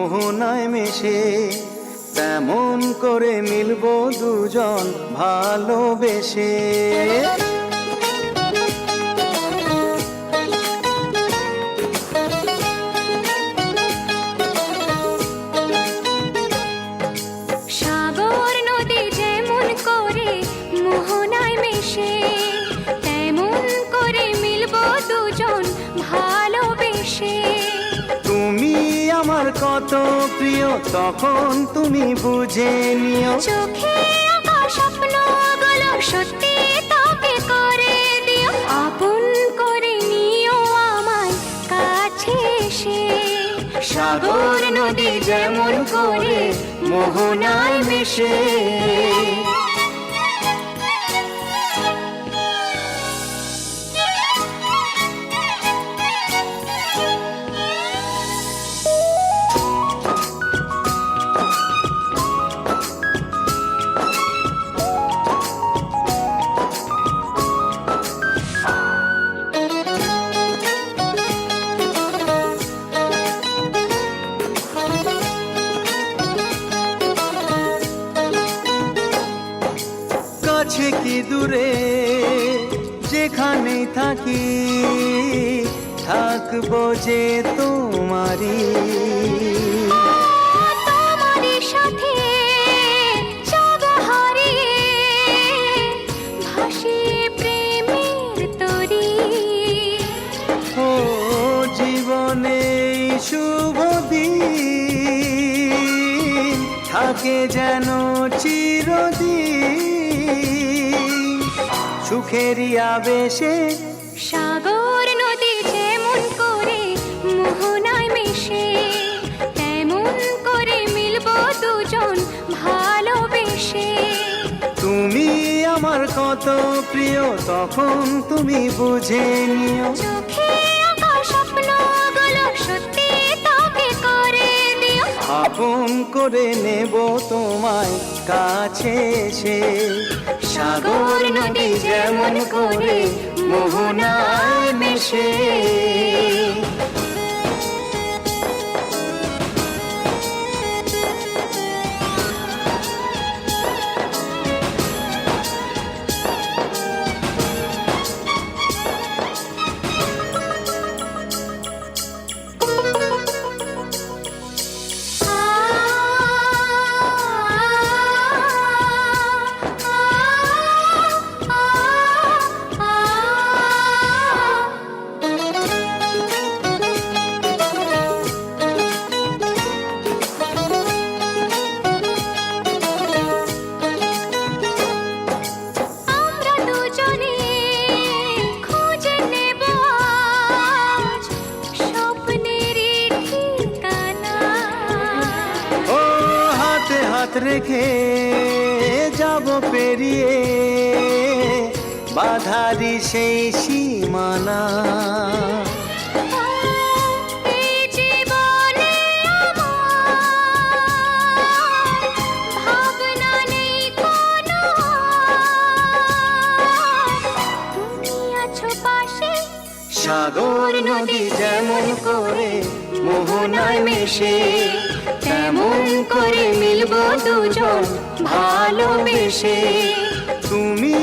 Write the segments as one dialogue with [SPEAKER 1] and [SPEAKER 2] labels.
[SPEAKER 1] মোহনায় মেশে, তেমন করে মিলবো দুজন ভালোবেসে।
[SPEAKER 2] সাগর নদী যেমন করে মোহনায় মেশে, তেমন করে মিলবো দুজন ভালোবেসে।
[SPEAKER 1] তুমি আমার কত প্রিয় তখন তুমি বুঝে নিও,
[SPEAKER 2] চোখে আঁকা স্বপ্নগুলো সত্যি তবে করে দিও। আপন করে নিও আমায় কাছে এসে,
[SPEAKER 1] সাগর নদী যেমন করে মোহনায় মেশে। কাছে কি দূরে যেখানেই থাকি, থাকবো যে তোমারই।
[SPEAKER 2] তোমারই সাথে যাব হারিয়ে, ভাসিয়ে প্রেমের তরী।
[SPEAKER 1] ও জীবনে শুভ দিন থাকে যেন চিরদিন, সুখেরই আবেশে।
[SPEAKER 2] সাগর নদী যেমন করে মোহনায় মেশে, তেমন করে মিলবো দুজন ভালোবেসে।
[SPEAKER 1] তুমি আমার কত প্রিয় তখন তুমি বুঝে নিও,
[SPEAKER 2] চোখে আঁকা স্বপ্নগুলো সত্যি তবে করে দিও।
[SPEAKER 1] আপন করে নেব তোমায় কাছে এসে। সাগর নদী যেমন করে মোহনায় মেশে।
[SPEAKER 2] আমরা দুজনে খুঁজে নেব আজ স্বপ্নেরই ঠিকানা।
[SPEAKER 1] ও হাতে হাত রেখে যাব পেরিয়ে বাধারি সেই সীমানা।
[SPEAKER 2] এই জীবনে আমার ভাবনা নেই কোনো, তুমি আছো পাশে।
[SPEAKER 1] সাগর নদী যেমন করে মোহনায় মেশে, তেমন করে মিলবো দুজন ভালোবেসে। তুমি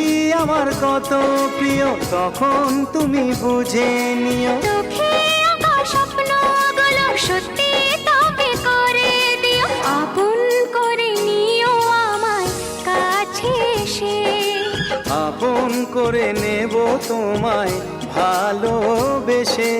[SPEAKER 1] আমার কত প্রিয় তখন তুমি বুঝে নিও,
[SPEAKER 2] চোখে আঁকা স্বপ্নগুলো সত্যি তবে করে দিও। আপন করে নিও আমায় কাছে এসে,
[SPEAKER 1] আপন করে নেব তোমায় ভালোবেসে।